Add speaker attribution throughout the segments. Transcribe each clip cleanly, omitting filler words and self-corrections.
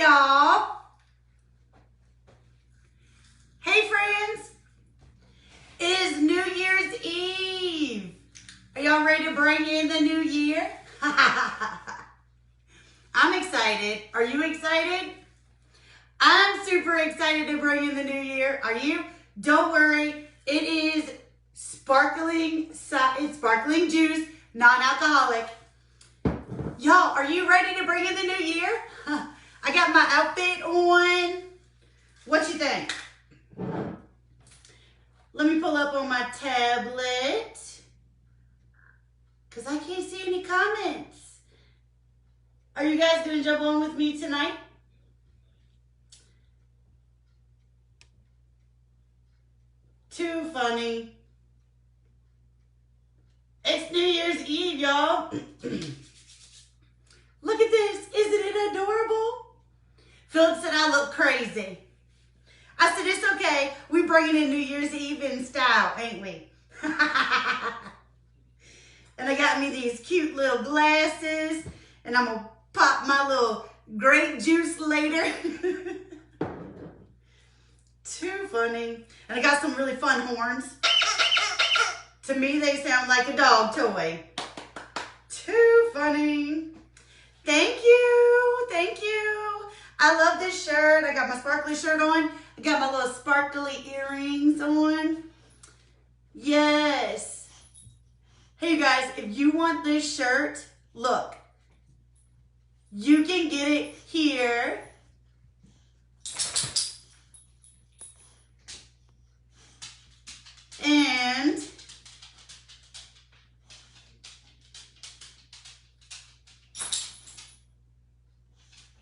Speaker 1: y'all. Hey friends, it is New Year's Eve. Are y'all ready to bring in the new year? I'm excited. Are you excited? I'm super excited to bring in the new year. Are you? Don't worry. It is sparkling juice, non-alcoholic. Y'all, are you ready to bring in the new year? I got my outfit on. What you think? Let me pull up on my tablet because I can't see any comments. Are you guys going to jump on with me tonight? Too funny. It's New Year's Eve, y'all. Look at this. Isn't it adorable? Philip said I look crazy. I said, it's okay. We bringing in New Year's Eve in style, ain't we? And I got me these cute little glasses, and I'm going to pop my little grape juice later. Too funny. And I got some really fun horns. To me, they sound like a dog toy. Too funny. Thank you. Thank you. I love this shirt. I got my sparkly shirt on. I got my little sparkly earrings on. Yes. Hey, you guys, if you want this shirt, look. You can get it here. And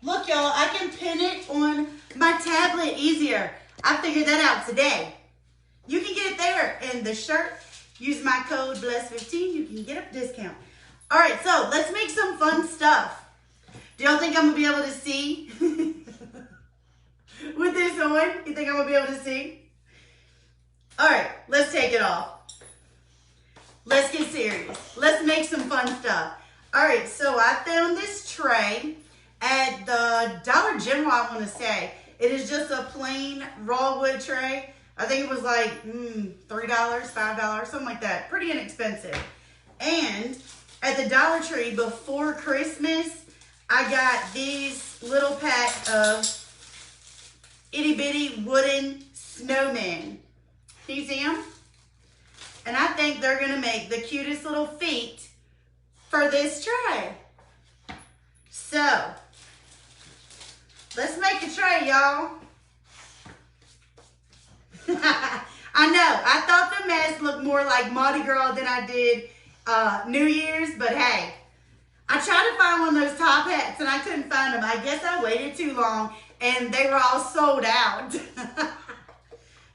Speaker 1: look, y'all, I can pin it on my tablet easier. I figured that out today. You can get it there. And the shirt, use my code BLESS15, you can get a discount. All right, so let's make some fun stuff. Do y'all think I'm going to be able to see with this on? You think I'm going to be able to see? All right, let's take it off. Let's get serious. Let's make some fun stuff. All right, so I found this tray at the Dollar General, I want to say. It is just a plain raw wood tray. I think it was like $3, $5, something like that. Pretty inexpensive. And at the Dollar Tree before Christmas, I got these little pack of itty bitty wooden snowmen. Can you see them? And I think they're going to make the cutest little feet for this tray. So, let's make a tray, y'all. I know. I thought the mess looked more like Mardi Gras than I did New Year's, but hey, I tried to find one of those top hats and I couldn't find them. I guess I waited too long and they were all sold out.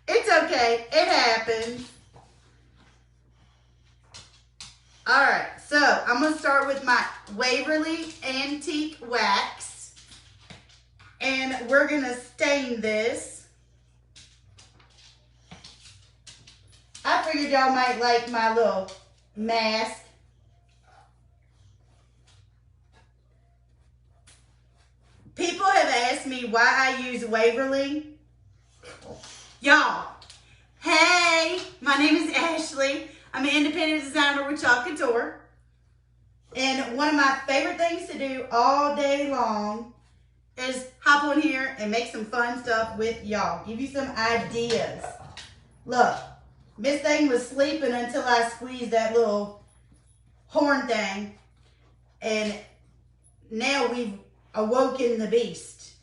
Speaker 1: It's okay. It happens. All right. So I'm going to start with my Waverly Antique Wax. And we're going to stain this. I figured y'all might like my little mask. People have asked me why I use Waverly. Y'all, hey, my name is Ashley. I'm an independent designer with Chalk Couture. And one of my favorite things to do all day long is hop on here and make some fun stuff with y'all. Give you some ideas. Look, Miss Thing was sleeping until I squeezed that little horn thing. And now we've awoken the beast.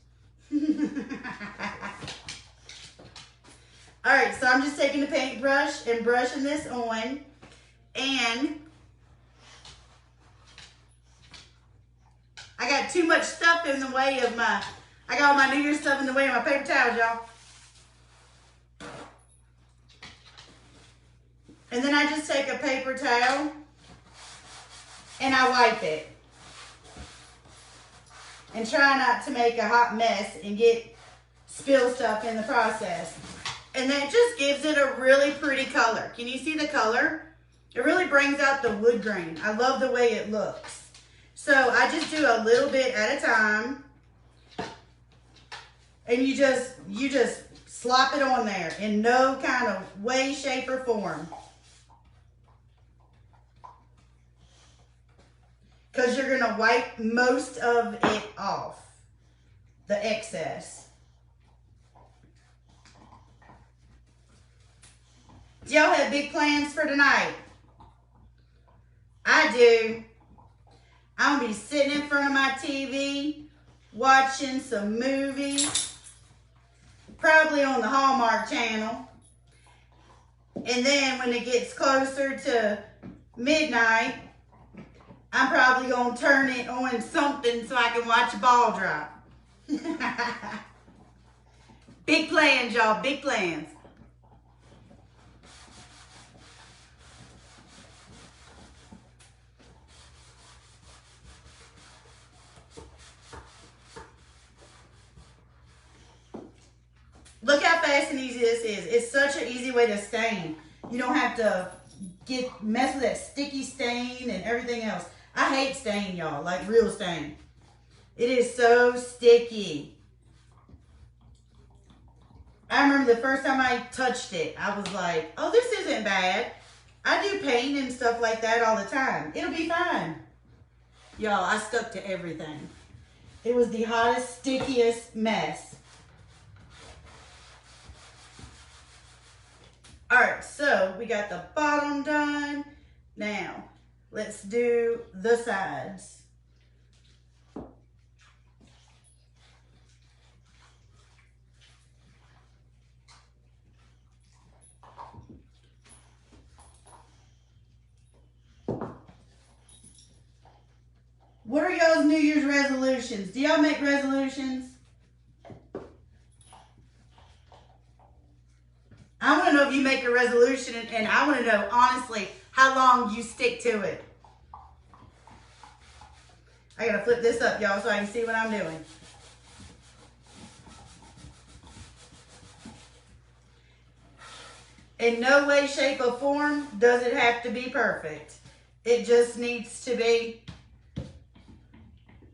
Speaker 1: All right, so I'm just taking the paintbrush and brushing this on. And I got too much stuff in the way of I got all my New Year's stuff in the way of my paper towels, y'all. And then I just take a paper towel and I wipe it. And try not to make a hot mess and get spill stuff in the process. And that just gives it a really pretty color. Can you see the color? It really brings out the wood grain. I love the way it looks. So I just do a little bit at a time. And you just slop it on there in no kind of way, shape, or form. Because you're going to wipe most of it off, the excess. Do y'all have big plans for tonight? I do. I'm going to be sitting in front of my TV, watching some movies, probably on the Hallmark Channel. And then when it gets closer to midnight, I'm probably going to turn it on something so I can watch a ball drop. Big plans, y'all. Big plans. Look how fast and easy this is. It's such an easy way to stain. You don't have to mess with that sticky stain and everything else. I hate stain, y'all, like real stain. It is so sticky. I remember the first time I touched it, I was like, oh, this isn't bad. I do paint and stuff like that all the time. It'll be fine. Y'all, I stuck to everything. It was the hottest, stickiest mess. All right, so we got the bottom done. Now, let's do the sides. What are y'all's New Year's resolutions? Do y'all make resolutions? I want to know if you make a resolution, and I want to know, honestly, how long you stick to it. I got to flip this up, y'all, so I can see what I'm doing. In no way, shape, or form does it have to be perfect. It just needs to be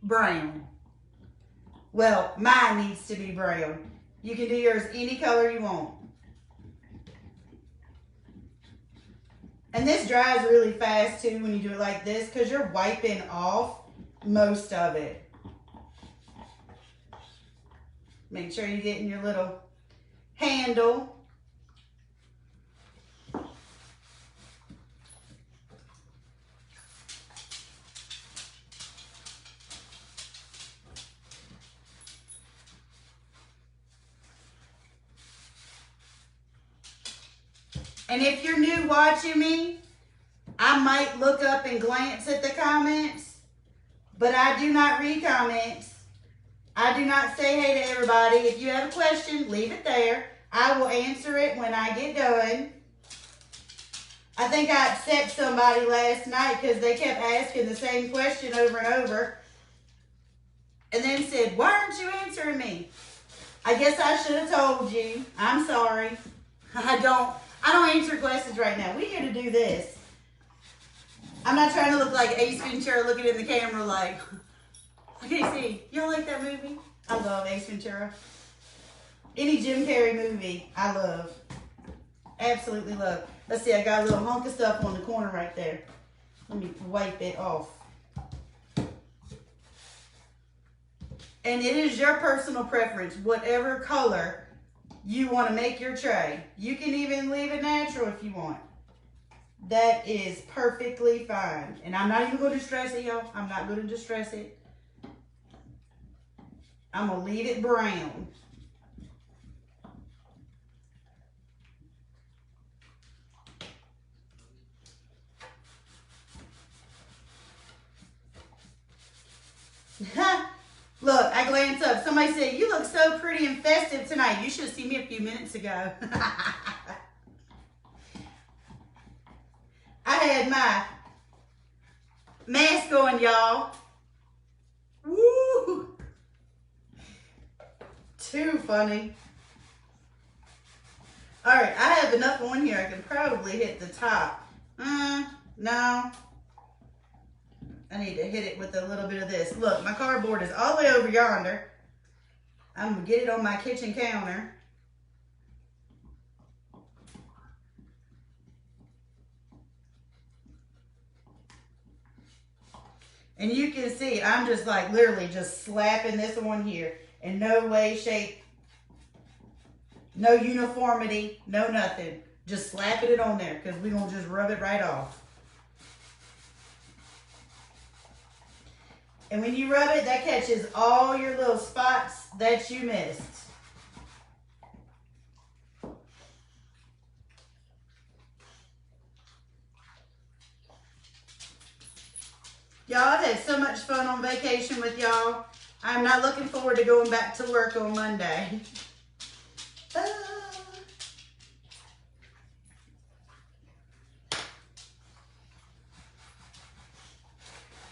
Speaker 1: brown. Well, mine needs to be brown. You can do yours any color you want. And this dries really fast too when you do it like this, because you're wiping off most of it. Make sure you're getting your little handle. And if you're new watching me, I might look up and glance at the comments, but I do not read comments. I do not say hey to everybody. If you have a question, leave it there. I will answer it when I get done. I think I upset somebody last night because they kept asking the same question over and over, and then said, why aren't you answering me? I guess I should have told you. I'm sorry. I don't answer questions right now. We're here to do this. I'm not trying to look like Ace Ventura looking in the camera like, okay, see, y'all like that movie? I love Ace Ventura. Any Jim Carrey movie, I love. Absolutely love. Let's see, I got a little hunk of stuff on the corner right there. Let me wipe it off. And it is your personal preference, whatever color you want to make your tray. You can even leave it natural if you want. That is perfectly fine. And I'm not even going to distress it, y'all. I'm not going to distress it. I'm going to leave it brown. Look, I glanced up. Somebody said, you look so pretty and festive tonight. You should have seen me a few minutes ago. I had my mask on, y'all. Woo! Too funny. All right, I have enough on here. I can probably hit the top. No. I need to hit it with a little bit of this. Look, my cardboard is all the way over yonder. I'm gonna get it on my kitchen counter. And you can see, I'm just like literally just slapping this on here. In no way, shape, no uniformity, no nothing. Just slapping it on there because we're going to just rub it right off. And when you rub it, that catches all your little spots that you missed. Y'all, I've had so much fun on vacation with y'all. I'm not looking forward to going back to work on Monday.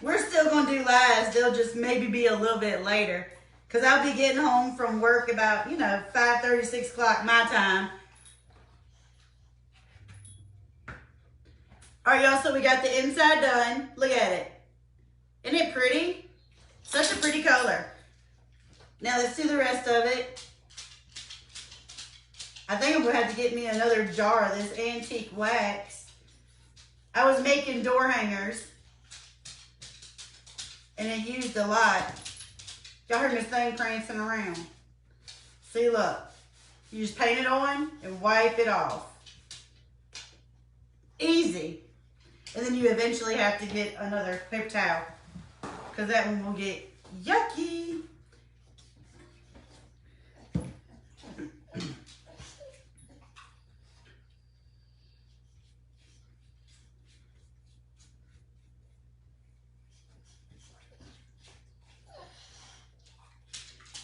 Speaker 1: We're still going to do lives. They'll just maybe be a little bit later. Because I'll be getting home from work about, 5:30, 6 o'clock my time. All right, y'all, so we got the inside done. Look at it. Isn't it pretty? Such a pretty color. Now let's do the rest of it. I think I'm going to have to get me another jar of this antique wax. I was making door hangers. And it used a lot. Y'all heard this thing prancing around. See, look. You just paint it on and wipe it off. Easy. And then you eventually have to get another paper towel. Because that one will get yucky.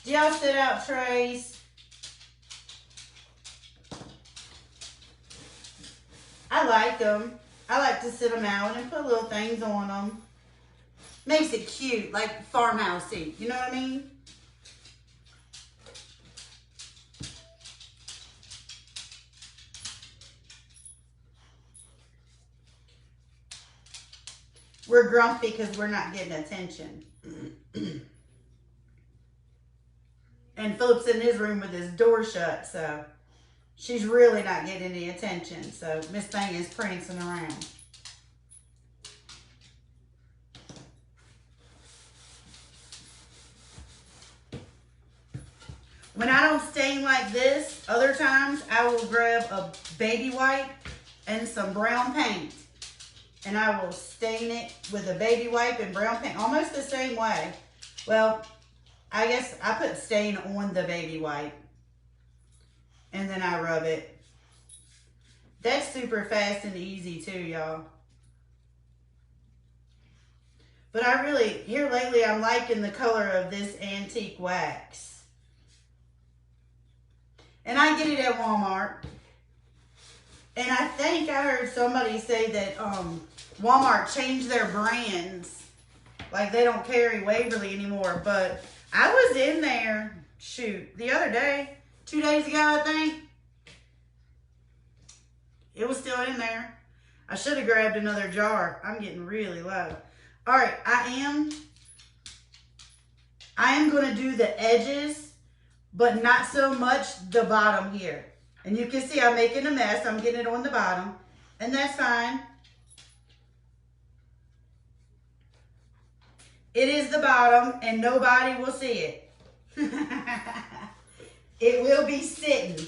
Speaker 1: Do y'all set out trays? I like them. I like to sit them out and put little things on them. Makes it cute, like farmhousey. You know what I mean? We're grumpy because we're not getting attention. And Philip's in his room with his door shut, so she's really not getting any attention. So Miss Thing is prancing around. When I don't stain like this, other times I will grab a baby wipe and some brown paint. And I will stain it with a baby wipe and brown paint, almost the same way. Well, I guess I put stain on the baby wipe. And then I rub it. That's super fast and easy too, y'all. But I really, here lately, I'm liking the color of this antique wax. And I get it at Walmart. And I think I heard somebody say that Walmart changed their brands. Like they don't carry Waverly anymore. But I was in there, shoot, the other day, 2 days ago, I think. It was still in there. I should have grabbed another jar. I'm getting really low. All right, I am going to do the edges, but not so much the bottom here. And you can see I'm making a mess. I'm getting it on the bottom, and that's fine. It is the bottom, and nobody will see it. It will be sitting.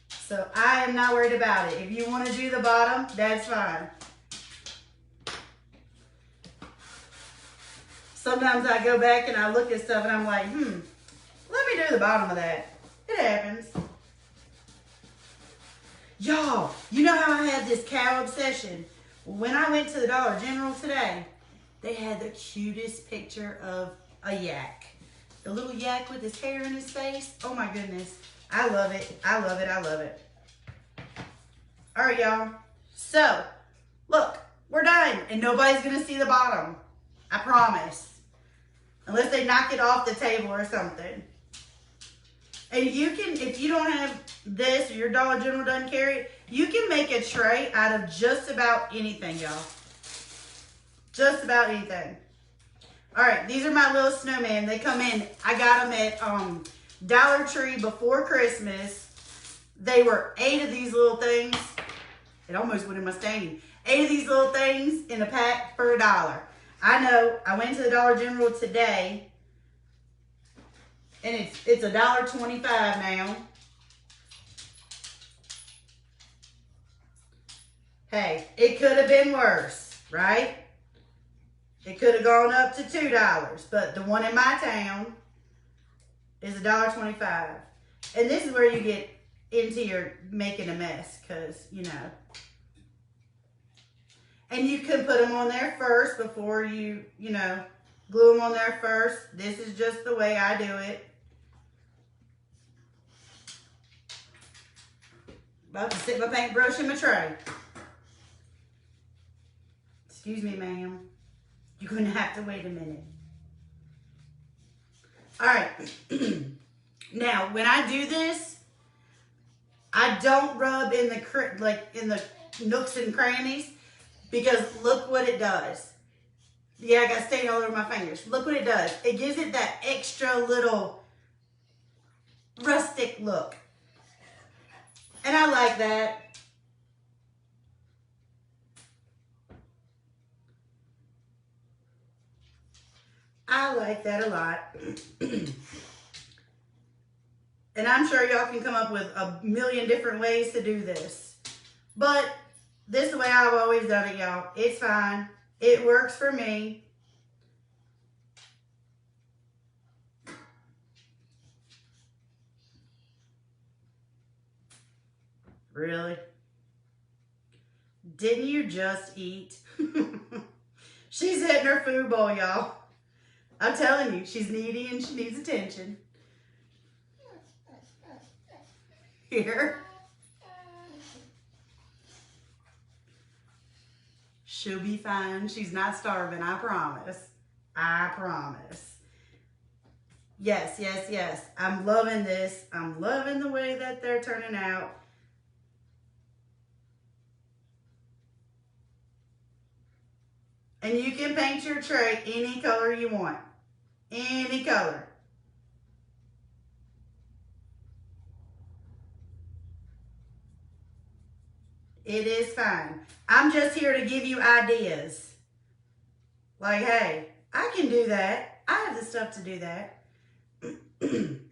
Speaker 1: So I am not worried about it. If you want to do the bottom, that's fine. Sometimes I go back and I look at stuff and I'm like, let me do the bottom of that. It happens. Y'all, you know how I had this cow obsession? When I went to the Dollar General today, they had the cutest picture of a yak. The little yak with his hair in his face. Oh my goodness. I love it. I love it. I love it. All right, y'all. So, look, we're done. And nobody's going to see the bottom. I promise. Unless they knock it off the table or something. And you can, if you don't have this or your Dollar General doesn't carry it, you can make a tray out of just about anything, y'all. Just about anything. All right, these are my little snowman. They come in, I got them at Dollar Tree before Christmas. They were 8 of these little things. It almost went in my stain. 8 of these little things in a pack for $1. I know, I went to the Dollar General today, and it's $1.25 now. Hey, it could have been worse, right? It could have gone up to $2, but the one in my town is $1.25. And this is where you get into your making a mess, because, you know. And you can put them on there first before you know, glue them on there first. This is just the way I do it. About to sit my paintbrush in my tray. Excuse me, ma'am. You're going to have to wait a minute. All right. Now, when I do this, I don't rub in the nooks and crannies, because look what it does. Yeah, I got stain all over my fingers. Look what it does. It gives it that extra little rustic look. And I like that. I like that a lot. And I'm sure y'all can come up with a million different ways to do this. But this is the way I've always done it, y'all. It's fine. It works for me. Really? Didn't you just eat? She's hitting her food bowl, y'all. I'm telling you, she's needy and she needs attention. Here. She'll be fine. She's not starving, I promise. I promise. Yes, yes, yes. I'm loving this. I'm loving the way that they're turning out. And you can paint your tray any color you want. Any color. It is fine. I'm just here to give you ideas. Like, hey, I can do that. I have the stuff to do that. And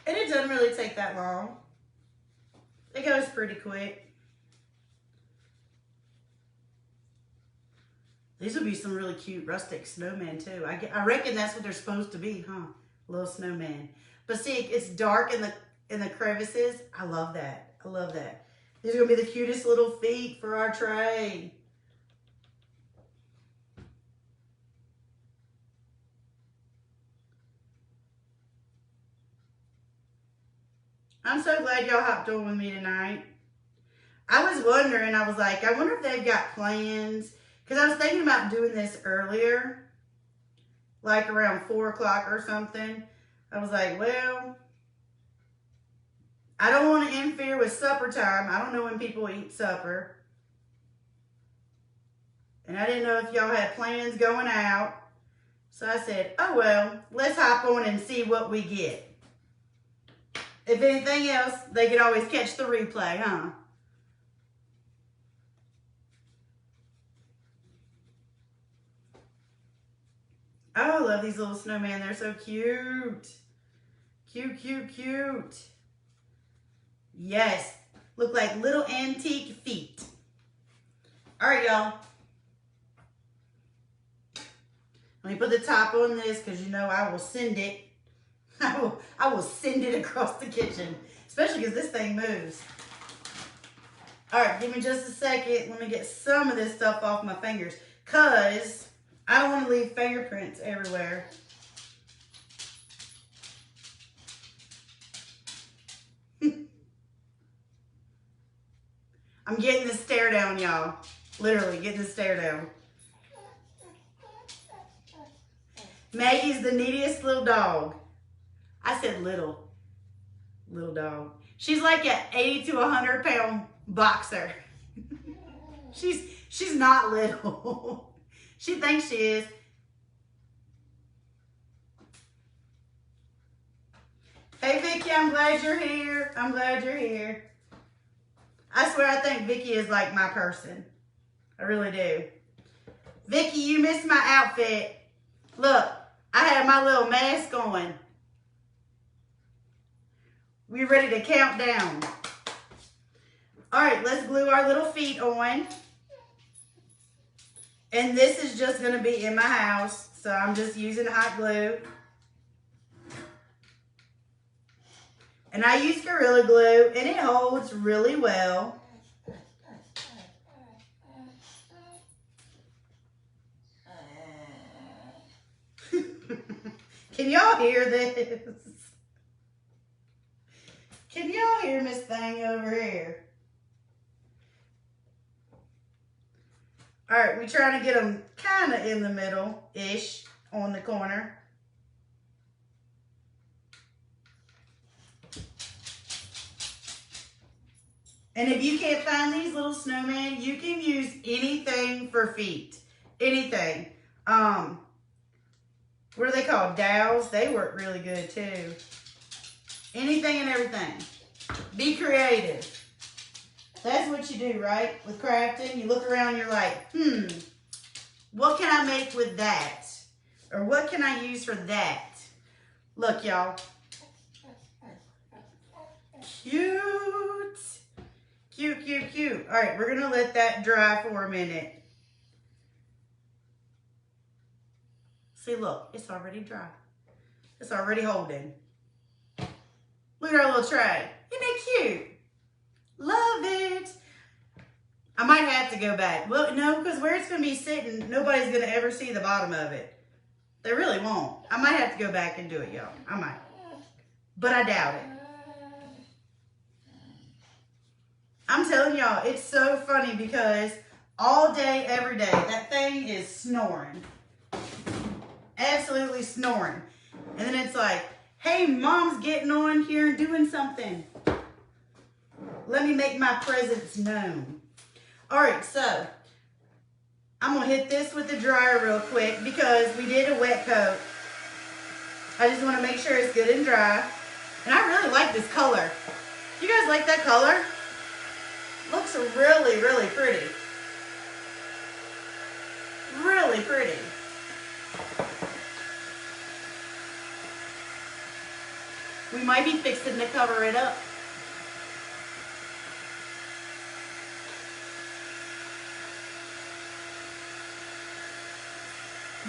Speaker 1: it doesn't really take that long. It goes pretty quick. These would be some really cute rustic snowmen too. I reckon that's what they're supposed to be, huh? Little snowman. But see, it's dark in the crevices. I love that. I love that. These are gonna be the cutest little feet for our tray. I'm so glad y'all hopped on with me tonight. I was wondering, I was like, I wonder if they've got plans. Because I was thinking about doing this earlier. Like around 4 o'clock or something. I was like, well, I don't want to interfere with supper time. I don't know when people eat supper. And I didn't know if y'all had plans going out. So I said, oh well, let's hop on and see what we get. If anything else, they could always catch the replay, huh? Oh, I love these little snowmen. They're so cute. Cute, cute, cute. Yes. Look like little antique feet. All right, y'all. Let me put the top on this because you know I will send it. I will send it across the kitchen, especially because this thing moves. All right, give me just a second. Let me get some of this stuff off my fingers because I don't want to leave fingerprints everywhere. I'm getting the stare down, y'all. Literally getting the stare down. Maggie's the neediest little dog. I said little dog. She's like an 80 to 100 pound boxer. She's not little. She thinks she is. Hey Vicky, I'm glad you're here. I'm glad you're here. I swear I think Vicky is like my person. I really do. Vicky, you missed my outfit. Look, I have my little mask on. We ready to count down. All right, let's glue our little feet on. And this is just gonna be in my house, so I'm just using hot glue. And I use Gorilla Glue, and it holds really well. Can y'all hear this? Can y'all hear Miss Thing over here? All right, we're trying to get them kind of in the middle-ish on the corner. And if you can't find these little snowmen, you can use anything for feet. Anything. What are they called? Dowels. They work really good too. Anything and everything. Be creative. That's what you do, right? With crafting, you look around and you're like, what can I make with that? Or what can I use for that? Look, y'all. Cute. Cute, cute, cute. All right, we're going to let that dry for a minute. See, look, it's already dry. It's already holding. Look at our little tray. Isn't it cute? Love it. I might have to go back. Well, no, because where it's going to be sitting, nobody's going to ever see the bottom of it. They really won't. I might have to go back and do it, y'all. I might. But I doubt it. I'm telling y'all, it's so funny because all day, every day, that thing is snoring. Absolutely snoring. And then it's like, hey, mom's getting on here and doing something. Let me make my presence known. All right, so I'm going to hit this with the dryer real quick because we did a wet coat. I just want to make sure it's good and dry. And I really like this color. You guys like that color? Looks really, really pretty. Really pretty. We might be fixing to cover it up.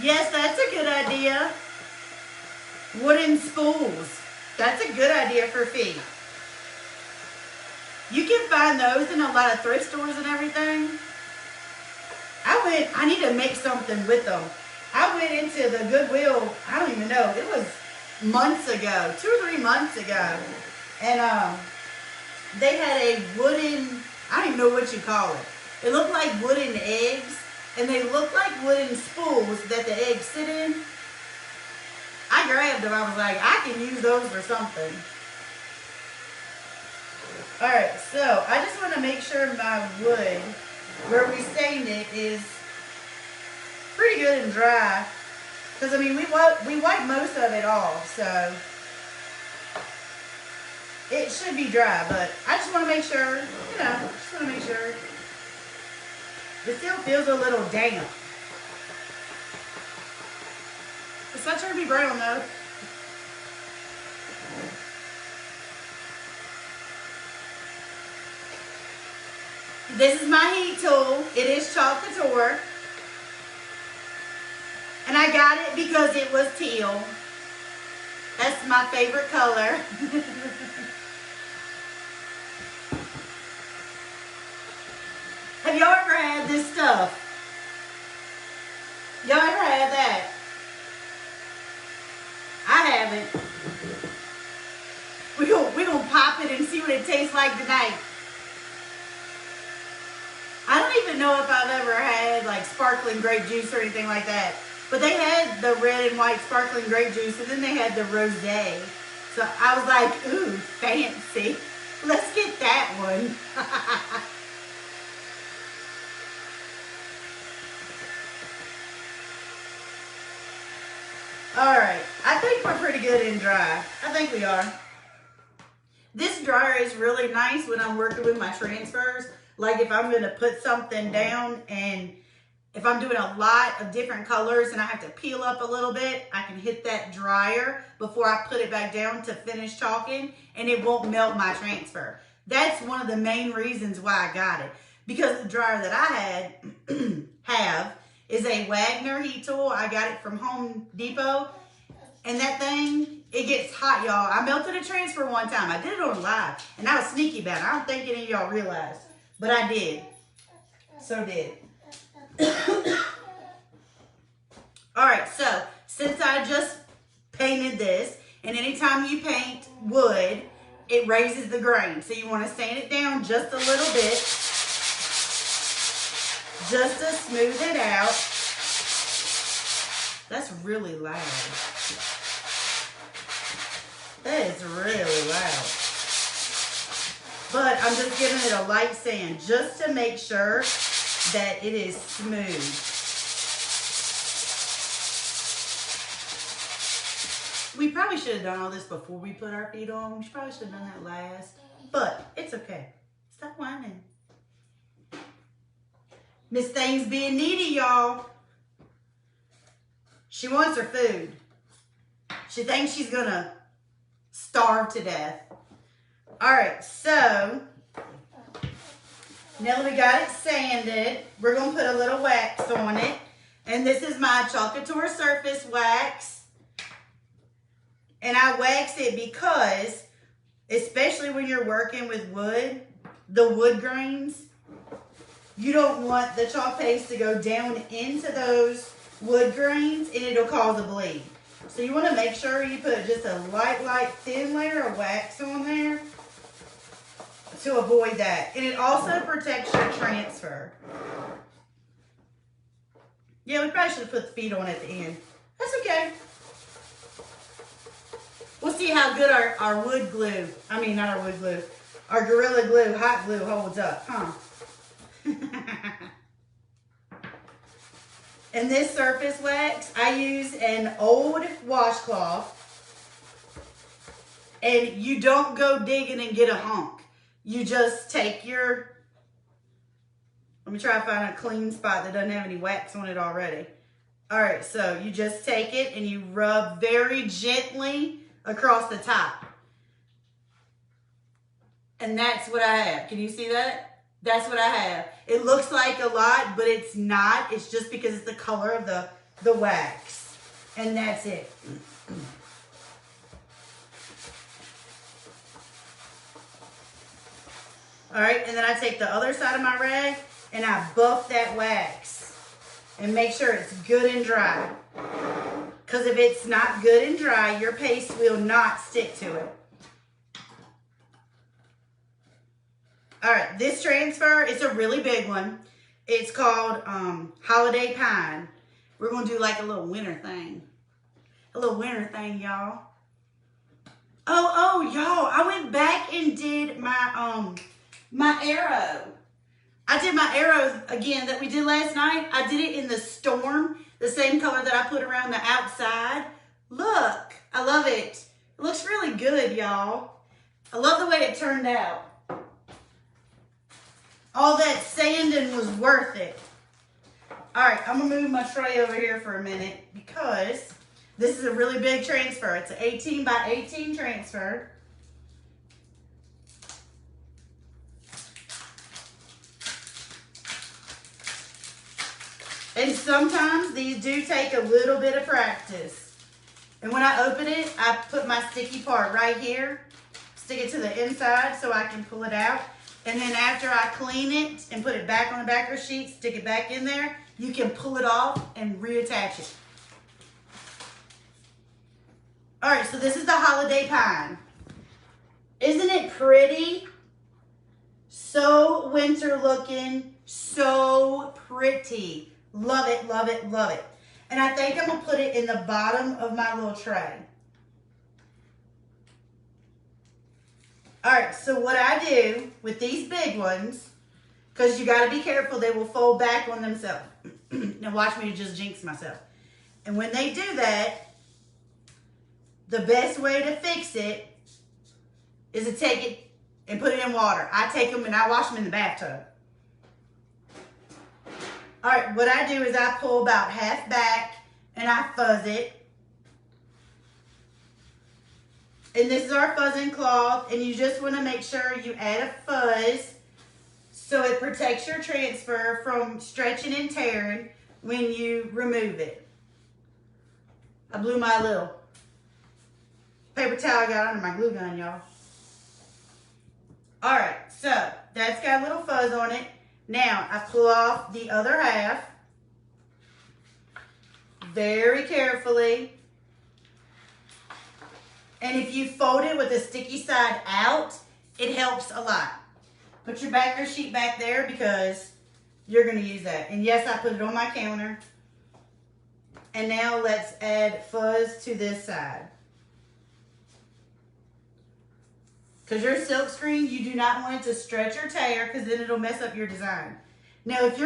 Speaker 1: Yes, that's a good idea. Wooden spools. That's a good idea for feet. You can find those in a lot of thrift stores and everything. I need to make something with them. I went into the Goodwill, I don't even know, it was months ago, 2 or 3 months ago. And they had a wooden, I don't even know what you call it. It looked like wooden eggs, and they looked like wooden spools that the eggs sit in. I grabbed them, I was like, I can use those for something. All right, so I just want to make sure my wood, where we stained it, is pretty good and dry. Because, I mean, we wiped most of it off, so it should be dry. But I just want to make sure, you know, just want to make sure. It still feels a little damp. It's not trying to be brown, though. This is my heat tool. It is Chalk Couture. And I got it because it was teal. That's my favorite color. Have y'all ever had this stuff? Y'all ever had that? I haven't. We're gonna pop it and see what it tastes like tonight. I don't even know if I've ever had like sparkling grape juice or anything like that. But they had the red and white sparkling grape juice, and then they had the rosé. So I was like, ooh, fancy. Let's get that one. All right, I think we're pretty good in dry. I think we are. This dryer is really nice when I'm working with my transfers. Like if I'm gonna put something down and if I'm doing a lot of different colors and I have to peel up a little bit, I can hit that dryer before I put it back down to finish chalking and it won't melt my transfer. That's one of the main reasons why I got it. Because the dryer that I have is a Wagner heat tool. I got it from Home Depot. And that thing, it gets hot, y'all. I melted a transfer one time. I did it on live. And I was sneaky about it. I don't think any of y'all realized. But I did. So did. All right, so since I just painted this, and anytime you paint wood, it raises the grain. So you want to sand it down just a little bit, just to smooth it out. That's really loud. That is really loud. But I'm just giving it a light sand just to make sure that it is smooth. We probably should have done all this before we put our feet on. We probably should have done that last. But it's okay. Stop whining. Miss Thing's being needy, y'all. She wants her food. She thinks she's gonna starve to death. All right, so now that we got it sanded, we're gonna put a little wax on it. And this is my Chalkator Surface Wax. And I wax it because, especially when you're working with wood, the wood grains, you don't want the chalk paste to go down into those wood grains and it'll cause a bleed. So you want to make sure you put just a light, thin layer of wax on there to avoid that. And it also protects your transfer. Yeah, we probably should have put the feet on at the end. That's okay. We'll see how good our wood glue, I mean not our wood glue, our Gorilla Glue, hot glue holds up, huh? And this surface wax, I use an old washcloth. And you don't go digging and get a hunk. You just take your, let me try to find a clean spot that doesn't have any wax on it already. All right, so you just take it and you rub very gently across the top. And that's what I have. Can you see that? That's what I have. It looks like a lot, but it's not. It's just because it's the color of the wax. And that's it. All right, and then I take the other side of my rag and I buff that wax and make sure it's good and dry. Because if it's not good and dry, your paste will not stick to it. All right, this transfer, it's a really big one. It's called Holiday Pine. We're gonna do like a little winter thing. A little winter thing, y'all. Oh, y'all, I went back and did my my arrow. I did my arrow again that we did last night. I did it in the storm, the same color that I put around the outside. Look, I love it. It looks really good, y'all. I love the way it turned out. All that sanding was worth it. All right, I'm gonna move my tray over here for a minute because this is a really big transfer. It's an 18 by 18 transfer. And sometimes these do take a little bit of practice. And when I open it, I put my sticky part right here, stick it to the inside so I can pull it out. And then after I clean it and put it back on the backer sheet, stick it back in there, you can pull it off and reattach it. All right, so this is the Holiday Pine. Isn't it pretty? So winter looking, so pretty. Love it, love it, love it. And I think I'm gonna put it in the bottom of my little tray. All right, so what I do with these big ones, because you got to be careful, they will fold back on themselves. Now watch me just jinx myself. And when they do that, the best way to fix it is to take it and put it in water. I take them and I wash them in the bathtub. All right, what I do is I pull about half back and I fuzz it. And this is our fuzzing cloth, and you just want to make sure you add a fuzz so it protects your transfer from stretching and tearing when you remove it. I blew my little paper towel I got under my glue gun, y'all. All right, so that's got a little fuzz on it. Now I pull off the other half very carefully. And if you fold it with the sticky side out, it helps a lot. Put your backer sheet back there because you're going to use that. And yes, I put it on my counter. And now let's add fuzz to this side. Because your silk screen, you do not want it to stretch or tear because then it'll mess up your design. Now, if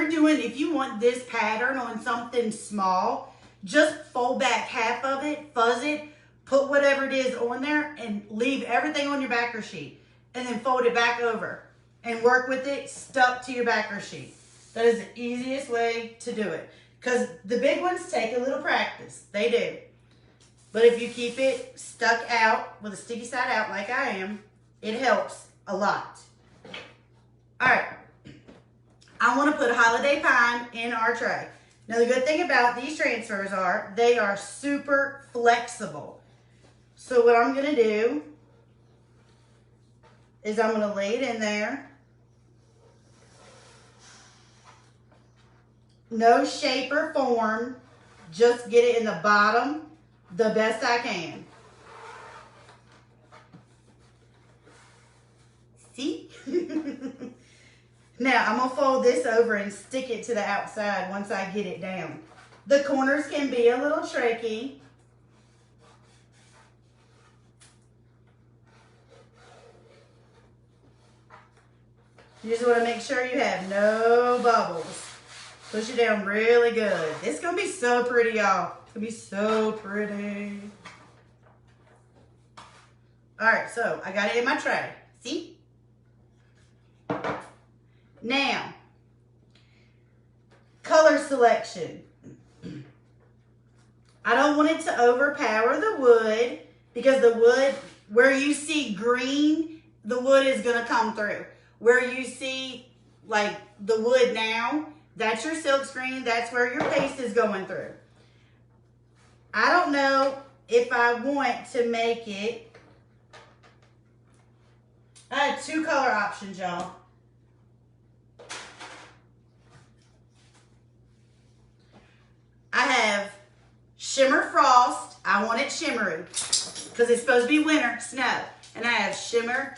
Speaker 1: you want this pattern on something small, just fold back half of it, fuzz it, put whatever it is on there, and leave everything on your backer sheet. And then fold it back over and work with it stuck to your backer sheet. That is the easiest way to do it. Because the big ones take a little practice. They do. But if you keep it stuck out with a sticky side out like I am, it helps a lot. All right. I want to put holiday pine in our tray. Now the good thing about these transfers are they are super flexible. So what I'm going to do is I'm going to lay it in there. No shape or form. Just get it in the bottom the best I can. See? Now I'm going to fold this over and stick it to the outside once I get it down. The corners can be a little tricky. You just want to make sure you have no bubbles. Push it down really good. It's going to be so pretty, y'all. It's going to be so pretty. All right, so I got it in my tray. See? Now, color selection. I don't want it to overpower the wood because the wood, where you see green, the wood is going to come through. Where you see like the wood now, that's your silk screen. That's where your paste is going through. I don't know if I want to make it. I have two color options, y'all. I have Shimmer Frost. I want it shimmery because it's supposed to be winter, snow. And I have Shimmer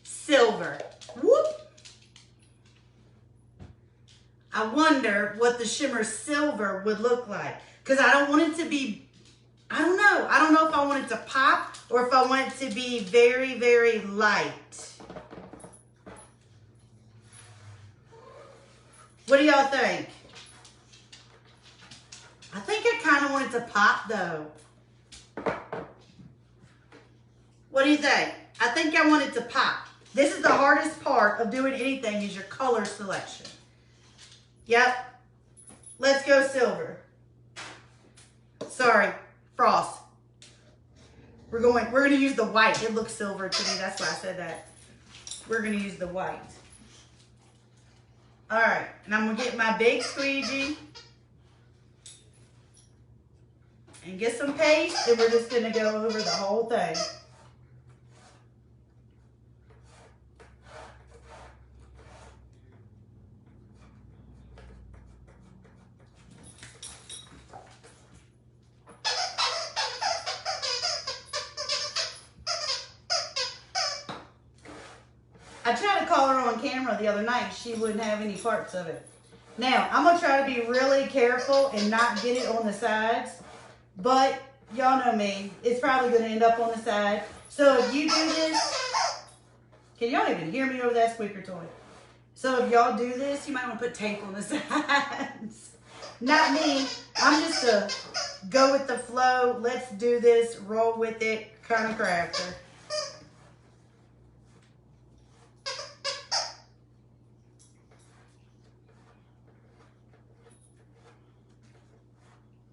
Speaker 1: Silver. Whoop. I wonder what the Shimmer Silver would look like. Because I don't want it to be, I don't know. I don't know if I want it to pop or if I want it to be very, very light. What do y'all think? I think I kind of want it to pop though. What do you think? I think I want it to pop. This is the hardest part of doing anything is your color selection. Yep. Let's go silver. Sorry, frost. We're going to use the white. It looks silver to me. That's why I said that. We're going to use the white. All right. And I'm going to get my big squeegee and get some paste, and we're just going to go over the whole thing. I tried to call her on camera the other night. She wouldn't have any parts of it. Now, I'm going to try to be really careful and not get it on the sides. But, y'all know me. It's probably going to end up on the side. So, if you do this, Can y'all even hear me over that squeaker toy? So if y'all do this, you might want to put tape on the sides. Not me. I'm just a go with the flow, let's do this, roll with it kind of crafter.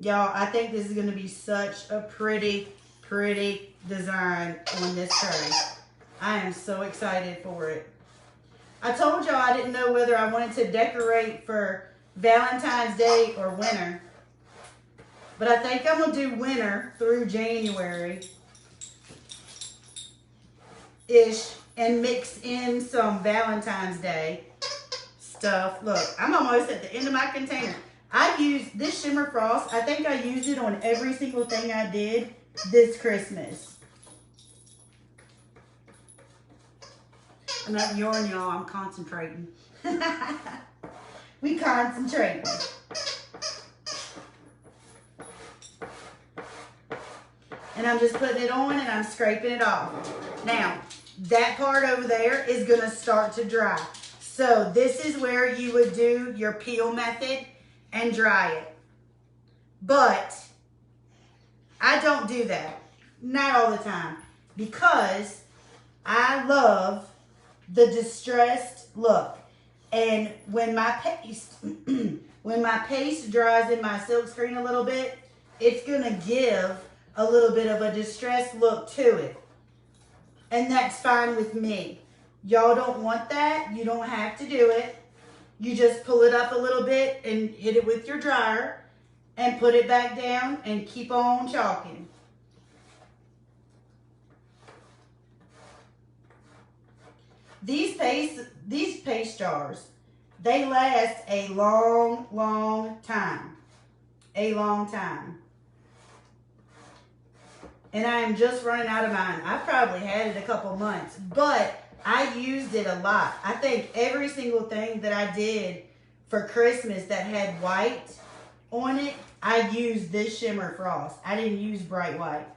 Speaker 1: Y'all, I think this is going to be such a pretty design on this tray. I am so excited for it. I told y'all I didn't know whether I wanted to decorate for Valentine's Day or winter. But I think I'm going to do winter through January-ish and mix in some Valentine's Day stuff. Look, I'm almost at the end of my container. I used this shimmer frost. I think I used it on every single thing I did this Christmas. I'm not yawning, y'all. I'm concentrating. We concentrate. And I'm just putting it on and I'm scraping it off. Now, that part over there is going to start to dry. So this is where you would do your peel method and dry it. But I don't do that. Not all the time. Because I love the distressed look. And when my paste dries in my silk screen a little bit, it's going to give a little bit of a distressed look to it. And that's fine with me. Y'all don't want that. You don't have to do it. You just pull it up a little bit and hit it with your dryer and put it back down and keep on chalking. These paste jars, they last a long time. A long time. And I am just running out of mine. I probably had it a couple months, but I used it a lot. I think every single thing that I did for Christmas that had white on it, I used this shimmer frost. I didn't use bright white.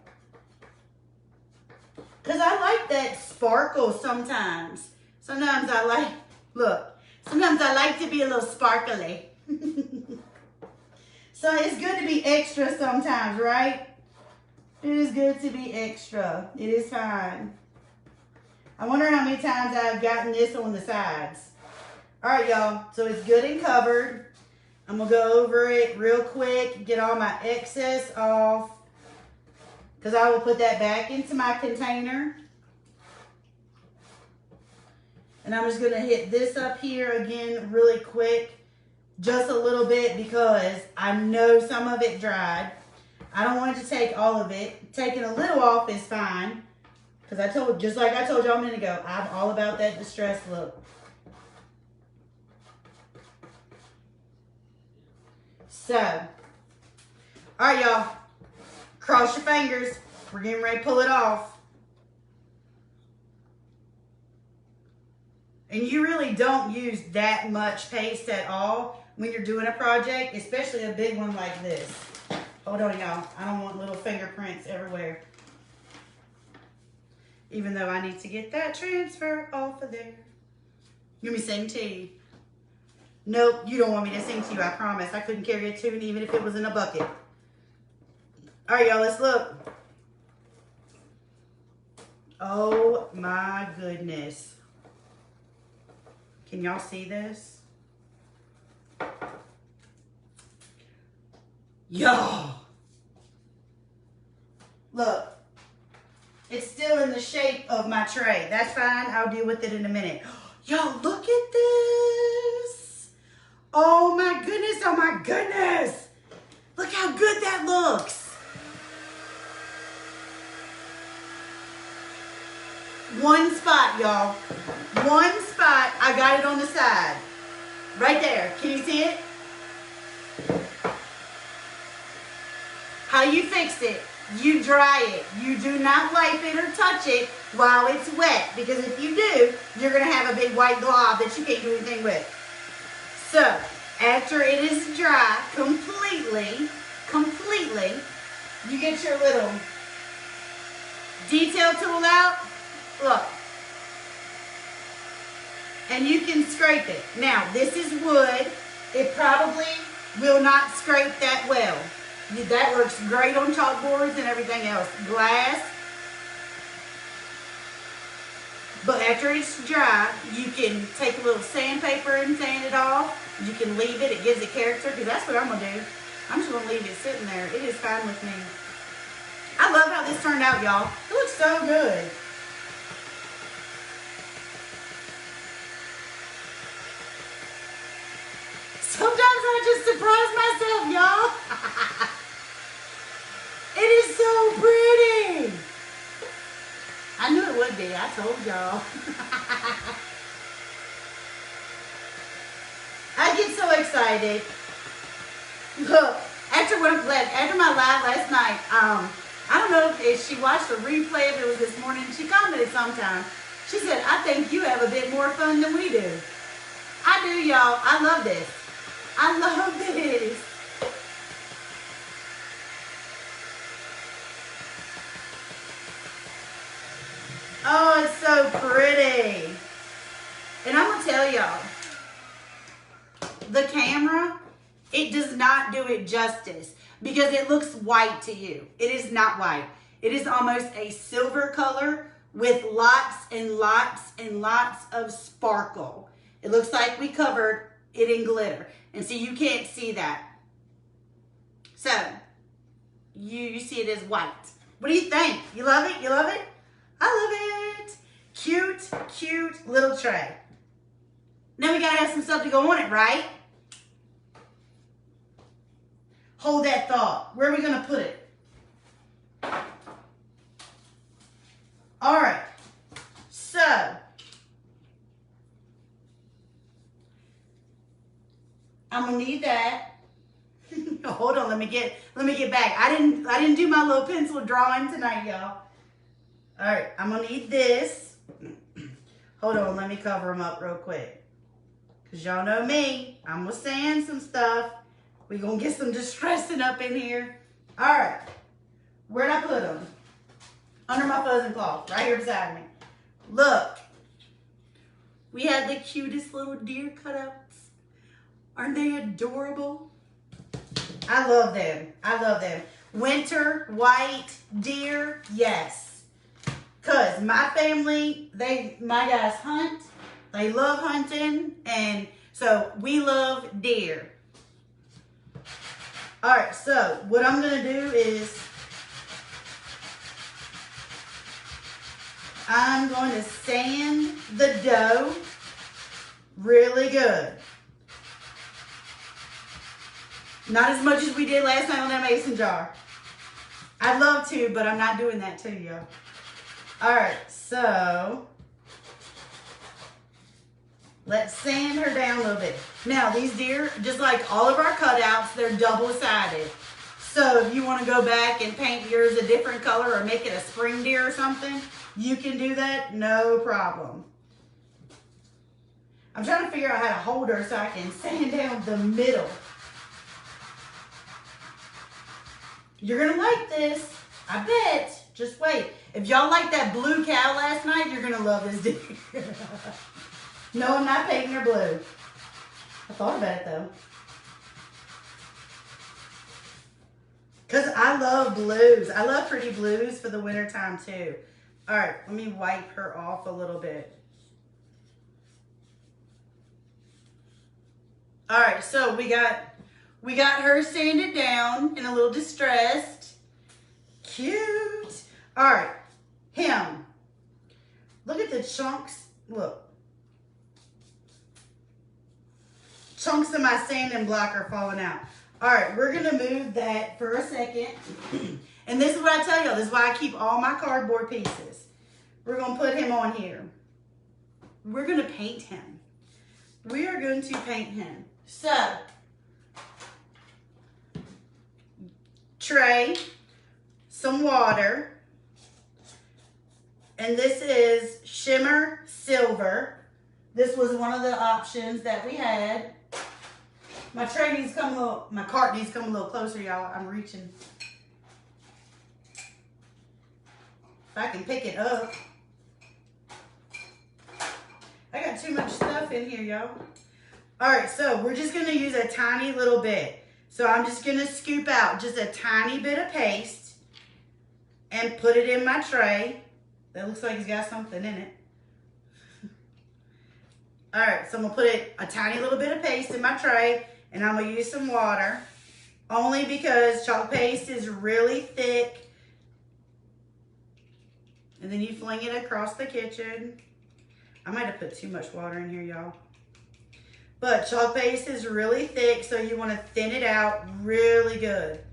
Speaker 1: Because I like that sparkle sometimes. Sometimes I like, look, sometimes I like to be a little sparkly. So it's good to be extra sometimes, right? It is good to be extra. It is fine. I wonder how many times I've gotten this on the sides. All right, y'all. So it's good and covered. I'm going to go over it real quick, get all my excess off, because I will put that back into my container. And I'm just going to hit this up here again really quick, just a little bit, because I know some of it dried. I don't want it to take all of it. Taking a little off is fine. Because just like I told y'all a minute ago, I'm all about that distressed look. So, all right, y'all. Cross your fingers. We're getting ready to pull it off. And you really don't use that much paste at all when you're doing a project, especially a big one like this. Hold on, y'all. I don't want little fingerprints everywhere. Even though I need to get that transfer off of there. You want me to sing to you? Nope, you don't want me to sing to you, I promise. I couldn't carry a tune even if it was in a bucket. All right, y'all, let's look. Oh my goodness. Can y'all see this? Y'all. Look. It's still in the shape of my tray. That's fine. I'll deal with it in a minute. Y'all, look at this. Oh my goodness. Oh my goodness. Look how good that looks. One spot, y'all. One spot. I got it on the side. Right there. Can you see it? How you fix it? You dry it. You do not wipe it or touch it while it's wet, because if you do, you're going to have a big white glob that you can't do anything with. So, after it is dry completely, you get your little detail tool out. Look. and you can scrape it. Now, this is wood. It probably will not scrape that well. That works great on chalkboards and everything else. Glass. But after it's dry, you can take a little sandpaper and sand it off. You can leave it. It gives it character, because that's what I'm going to do. I'm just going to leave it sitting there. It is fine with me. I love how this turned out, y'all. It looks so good. Sometimes I just surprise myself, y'all. It is so pretty. I knew it would be. I told y'all. I get so excited. Look, after my live last night, I don't know if she watched the replay, if it was this morning, she commented sometime. She said, I think you have a bit more fun than we do. I do, y'all. I love this. I love this. Oh, it's so pretty. And I'm going to tell y'all, the camera, it does not do it justice because it looks white to you. It is not white. It is almost a silver color with lots and lots and lots of sparkle. It looks like we covered it in glitter. And see, you can't see that. So, you see it as white. What do you think? You love it? You love it? I love it. Cute, cute little tray. Now we gotta have some stuff to go on it, right? Hold that thought. Where are we gonna put it? All right. So, I'm gonna need that. Hold on, let me get back. I didn't do my little pencil drawing tonight, y'all. All right, I'm gonna need this. Hold on, let me cover them up real quick. Cause y'all know me, I'm gonna sand some stuff. We gonna get some distressing up in here. All right, where'd I put them? Under my fuzz and cloth, right here beside me. Look, we had the cutest little deer cutouts. Aren't they adorable? I love them. I love them. Winter, white, deer, yes. Because my family, my guys hunt. They love hunting. And so we love deer. All right, so what I'm going to do is I'm going to sand the dough really good. Not as much as we did last night on that mason jar. I'd love to, but I'm not doing that to you. All right, so let's sand her down a little bit. Now, these deer, just like all of our cutouts, they're double-sided. So if you want to go back and paint yours a different color or make it a spring deer or something, you can do that, no problem. I'm trying to figure out how to hold her so I can sand down the middle. You're going to like this. I bet. Just wait. If y'all like that blue cow last night, you're going to love this deer. No, I'm not painting her blue. I thought about it, though. Because I love blues. I love pretty blues for the winter time, too. All right, let me wipe her off a little bit. All right, so we got her sanded down and a little distressed. Cute. All right, him. Look at the chunks. Look. Chunks of my sanding block are falling out. All right, we're going to move that for a second. And this is what I tell y'all. This is why I keep all my cardboard pieces. We're going to put him on here. We're going to paint him. We are going to paint him. So, tray, some water, and this is shimmer silver. This was one of the options that we had. My tray needs to come a little, my cart needs to come a little closer, y'all. I'm reaching. If I can pick it up. I got got too much stuff in here, y'all. All right, so we're just gonna use a tiny little bit. So I'm just gonna scoop out just a tiny bit of paste and put it in my tray. That looks like it's got something in it. All right, so I'm gonna put a tiny little bit of paste in my tray, and I'm gonna use some water, only because chalk paste is really thick. And then you fling it across the kitchen. I might have put too much water in here, y'all. But chalk paste is really thick, so you wanna thin it out really good.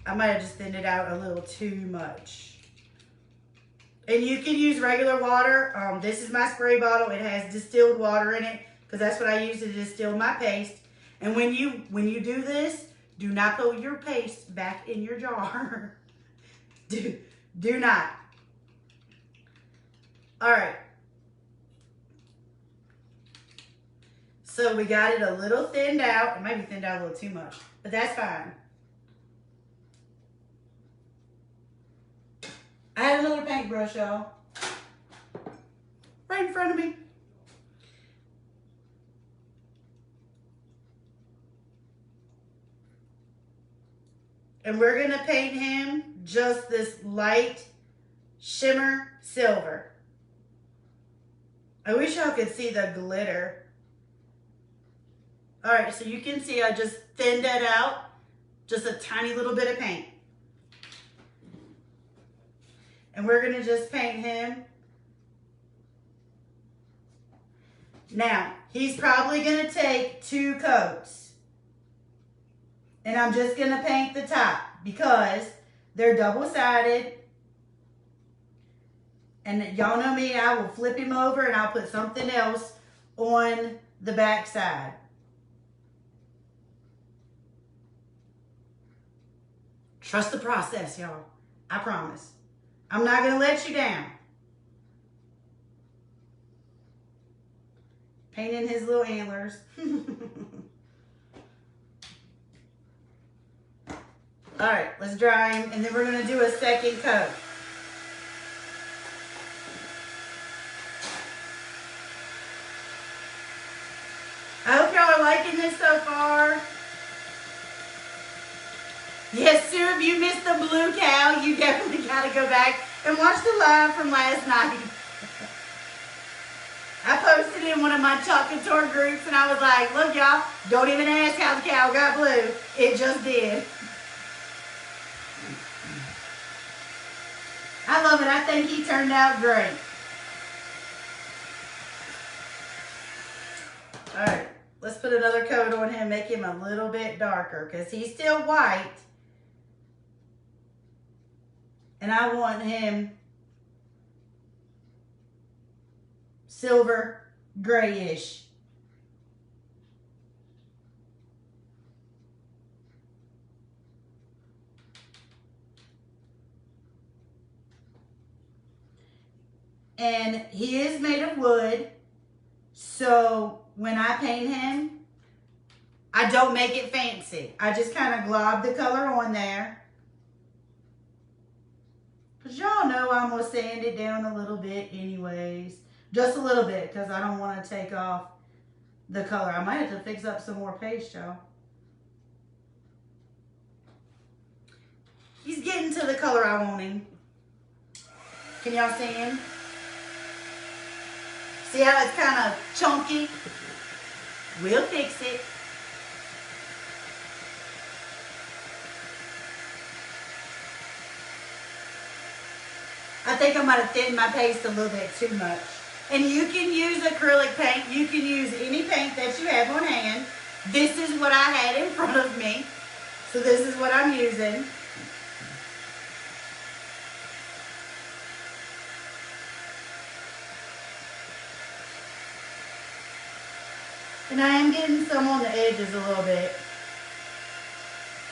Speaker 1: I might have just thinned it out a little too much. And you can use regular water. This is my spray bottle. It has distilled water in it because that's what I use to distill my paste. And when you do this, do not put your paste back in your jar. do not. All right. So we got it a little thinned out. It might be thinned out a little too much, but that's fine. I had another paintbrush, y'all. Right in front of me. And we're gonna paint him just this light shimmer silver. I wish y'all could see the glitter. All right, so you can see I just thinned that out. Just a tiny little bit of paint. And we're gonna just paint him. Now, he's probably gonna take 2 coats. And I'm just gonna paint the top because they're double-sided. And y'all know me, I will flip him over and I'll put something else on the back side. Trust the process, y'all. I promise. I'm not going to let you down. Painting his little antlers. All right, let's dry him, and then we're going to do a second coat. I hope y'all are liking this so far. Yes, Sue, if you missed the blue cow, you definitely got to go back and watch the live from last night. I posted in one of my Chalk Couture groups, and I was like, look, y'all, don't even ask how the cow got blue. It just did. I love it. I think he turned out great. All right, let's put another coat on him, make him a little bit darker because he's still white. And I want him silver grayish. And he is made of wood, so when I paint him, I don't make it fancy. I just kind of glob the color on there. Because y'all know I'm going to sand it down a little bit anyways. Just a little bit, because I don't want to take off the color. I might have to fix up some more paste, y'all. He's getting to the color I want him. Can y'all see him? See how it's kind of chunky? We'll fix it. I think I might have thinned my paste a little bit too much. And you can use acrylic paint. You can use any paint that you have on hand. This is what I had in front of me. So this is what I'm using. And I am getting some on the edges a little bit.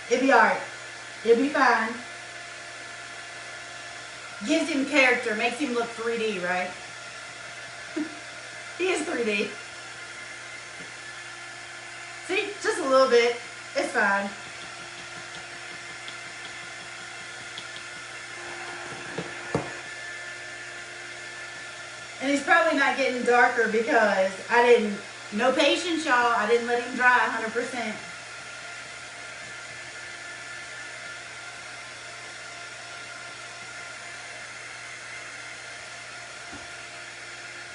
Speaker 1: It'll be alright. It'll be fine. Gives him character, makes him look 3D, right? He is 3D. See, just a little bit. It's fine. And he's probably not getting darker because no patience, y'all. I didn't let him dry 100%.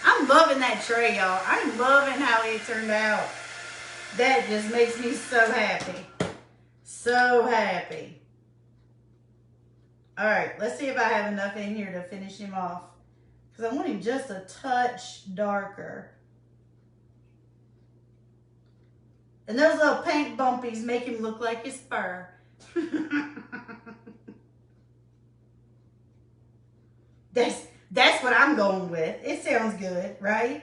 Speaker 1: I'm loving that tray, y'all. I'm loving how it turned out. That just makes me so happy. So happy. All right, let's see if I have enough in here to finish him off. Because I want him just a touch darker. And those little paint bumpies make him look like his fur. That's what I'm going with. It sounds good, right?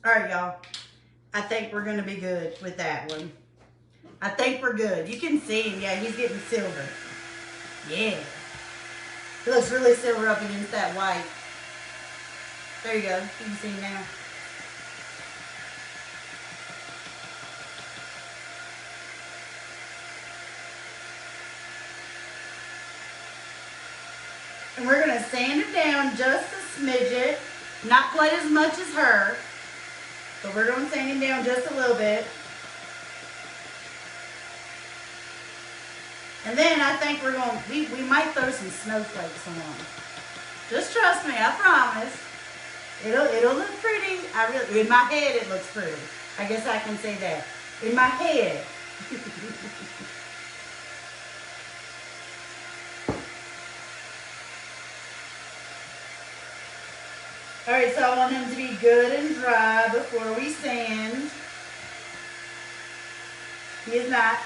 Speaker 1: All right, y'all. I think we're going to be good with that one. I think we're good. You can see him. Yeah, he's getting silver. Yeah. It looks really silver up against that white. There you go. You can see him now. And we're going to sand it down just a smidget. Not quite as much as her. But we're going to sand him down just a little bit. And then I think we're going to, we might throw some snowflakes on. Just trust me, I promise. It'll look pretty. In my head it looks pretty. I guess I can say that. In my head. All right, so I want him to be good and dry before we sand. He is not.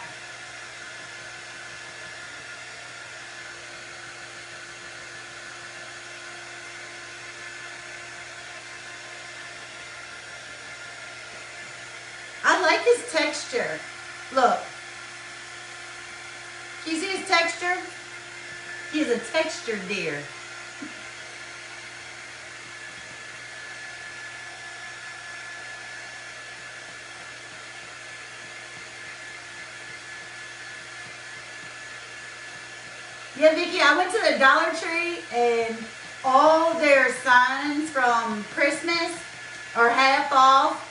Speaker 1: I like his texture. Look. Can you see his texture? He is a textured deer. Yeah, Vicki, I went to the Dollar Tree and all their signs from Christmas are half off.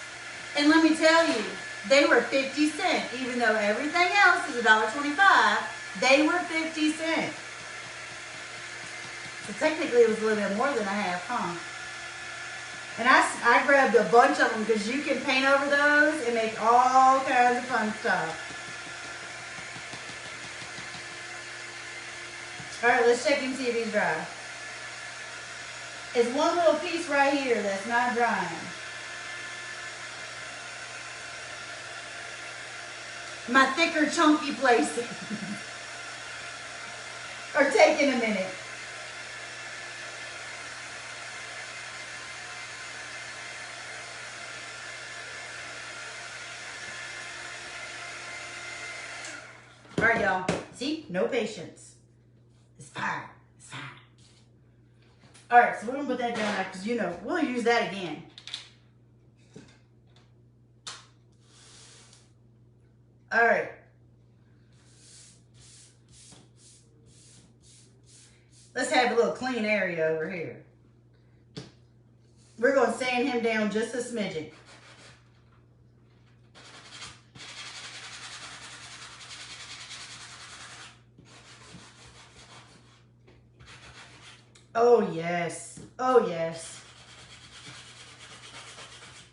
Speaker 1: And let me tell you, they were 50 cents. Even though everything else is $1.25, they were 50 cents. So technically it was a little bit more than a half, huh? And I grabbed a bunch of them because you can paint over those and make all kinds of fun stuff. All right, let's check and see if he's dry. It's one little piece right here that's not drying. My thicker, chunky places are taking a minute. All right, y'all. See? No patience. It's fine. It's fine. All right, so we're going to put that down now because, you know, we'll use that again. All right. Let's have a little clean area over here. We're going to sand him down just a smidgen. Oh, yes. Oh, yes.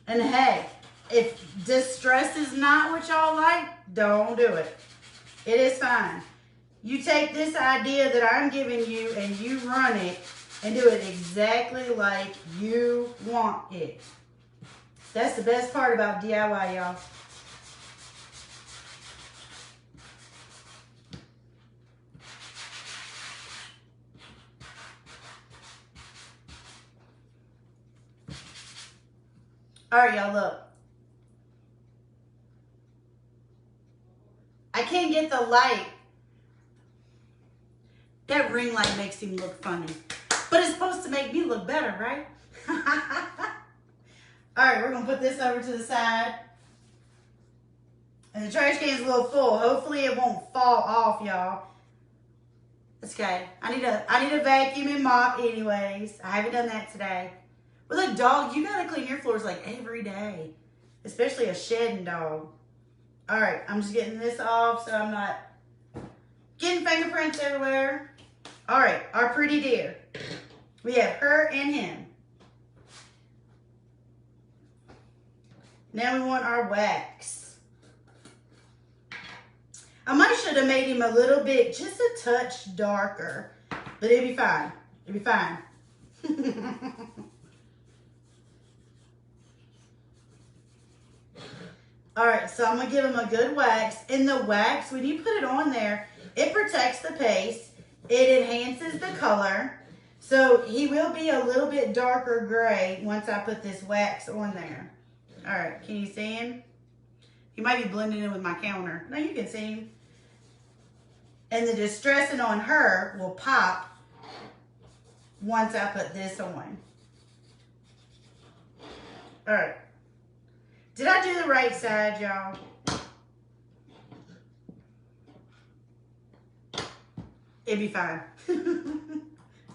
Speaker 1: And hey, if distress is not what y'all like, don't do it. It is fine. You take this idea that I'm giving you and you run it and do it exactly like you want it. That's the best part about DIY, y'all. All right, y'all, look. I can't get the light. That ring light makes him look funny. But it's supposed to make me look better, right? All right, we're gonna put this over to the side. And the trash can's a little full. Hopefully it won't fall off, y'all. It's okay. I need a vacuum and mop anyways. I haven't done that today. With a dog, you gotta clean your floors like every day. Especially a shedding dog. All right, I'm just getting this off so I'm not getting fingerprints everywhere. All right, our pretty deer. We have her and him. Now we want our wax. I might should have made him a little bit, just a touch darker, but it'll be fine. It'll be fine. All right, so I'm gonna give him a good wax. And the wax, when you put it on there, it protects the paste. It enhances the color. So he will be a little bit darker gray once I put this wax on there. All right, can you see him? He might be blending in with my counter. No, you can see him. And the distressing on her will pop once I put this on. All right. Did I do the right side, y'all? It'd be fine.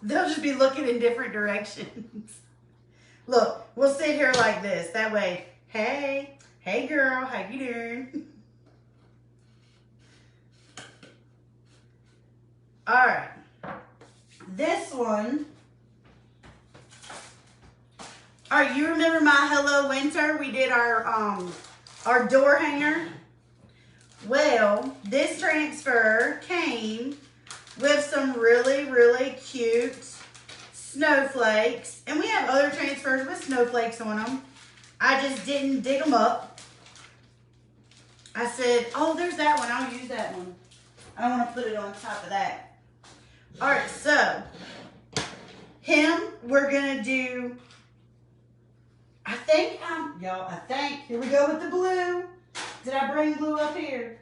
Speaker 1: They'll just be looking in different directions. Look, we'll sit here like this. That way, hey girl, how you doing? All right, this one. All right, you remember my Hello Winter? We did our door hanger. Well, this transfer came with some really, really cute snowflakes. And we have other transfers with snowflakes on them. I just didn't dig them up. I said, oh, there's that one. I'll use that one. I don't want to put it on top of that. All right, so him, we're going to do, here we go with the blue. Did I bring blue up here?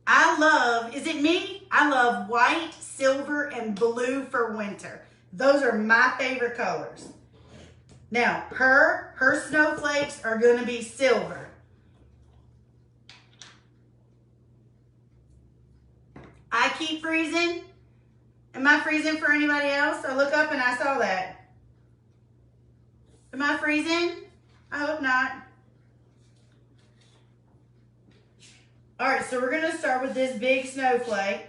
Speaker 1: I love, is it me? I love white, silver, and blue for winter. Those are my favorite colors. Now, her snowflakes are going to be silver. I keep freezing. Am I freezing for anybody else? I look up and I saw that. Am I freezing? I hope not. All right, so we're going to start with this big snowflake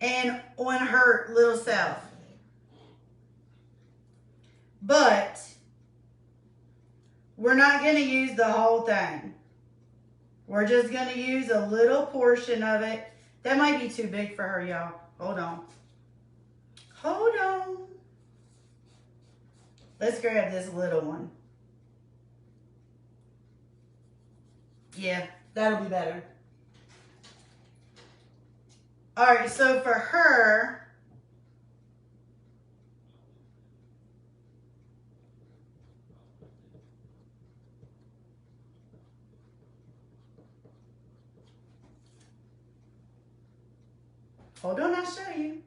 Speaker 1: and on her little self. But we're not going to use the whole thing. We're just going to use a little portion of it. That might be too big for her, y'all. Hold on. Hold on. Let's grab this little one. Yeah, that'll be better. All right, so for her, hold on, I'll show you.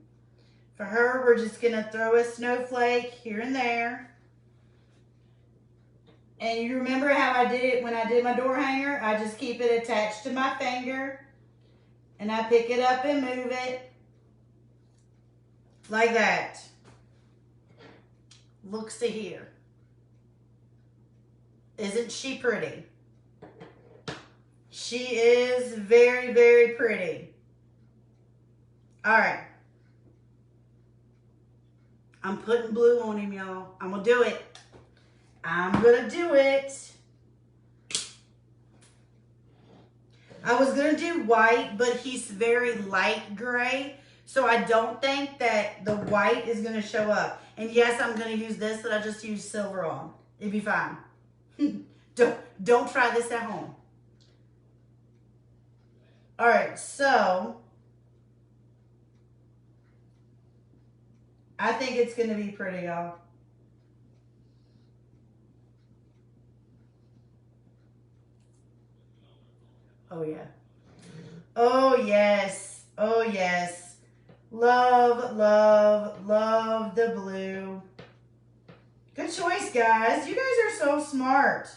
Speaker 1: For her, we're just gonna throw a snowflake here and there. And you remember how I did it when I did my door hanger? I just keep it attached to my finger and I pick it up and move it like that. Looks to here. Isn't she pretty? She is very, very pretty. All right. I'm putting blue on him, y'all. I'm gonna do it. I'm gonna do it. I was gonna do white, but he's very light gray, so I don't think that the white is gonna show up. And yes, I'm gonna use this that I just used silver on. It'd be fine. Don't try this at home. All right, so I think it's gonna be pretty, y'all. Oh yeah. Oh, yes. Oh, yes. Love, love, love the blue. Good choice, guys. You guys are so smart.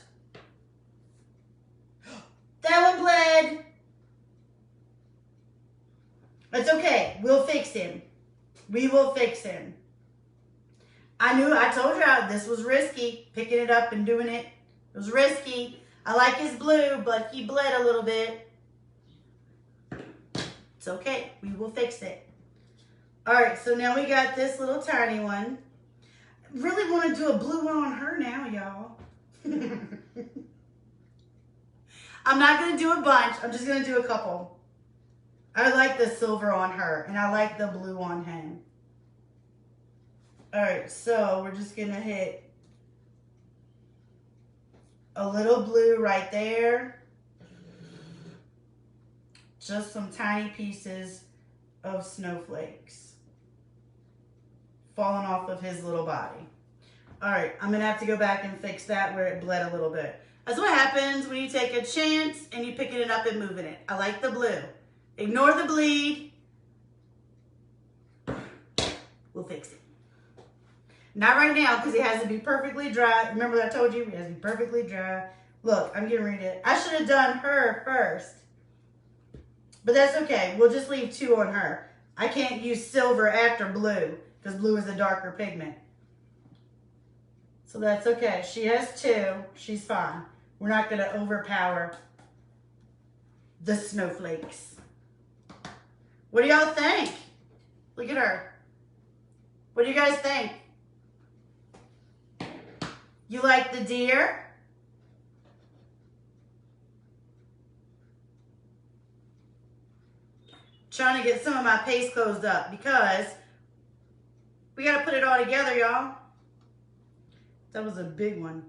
Speaker 1: That one bled. It's okay. We'll fix him. We will fix him. I told you this was risky. Picking it up and doing it. It was risky. I like his blue, but he bled a little bit. It's okay. We will fix it. All right, so now we got this little tiny one. Really want to do a blue one on her now, y'all. I'm not going to do a bunch. I'm just going to do a couple. I like the silver on her, and I like the blue on him. All right, so we're just going to hit a little blue right there. Just some tiny pieces of snowflakes falling off of his little body. All right, I'm going to have to go back and fix that where it bled a little bit. That's what happens when you take a chance and you picking it up and moving it. I like the blue. Ignore the bleed. We'll fix it. Not right now because it has to be perfectly dry. Remember I told you it has to be perfectly dry. Look, I'm getting ready to, I should have done her first. But that's okay. We'll just leave two on her. I can't use silver after blue because blue is a darker pigment. So that's okay. She has two. She's fine. We're not going to overpower the snowflakes. What do y'all think? Look at her. What do you guys think? You like the deer? Trying to get some of my paste closed up because we got to put it all together, y'all. That was a big one.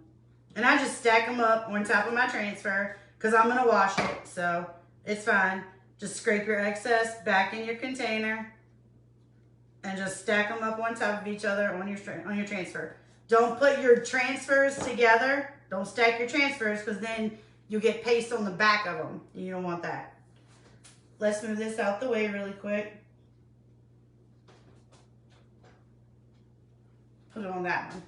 Speaker 1: And I just stack them up on top of my transfer because I'm going to wash it. So it's fine. Just scrape your excess back in your container and just stack them up on top of each other on your transfer. Don't put your transfers together. Don't stack your transfers because then you get paste on the back of them. You don't want that. Let's move this out the way really quick. Put it on that one.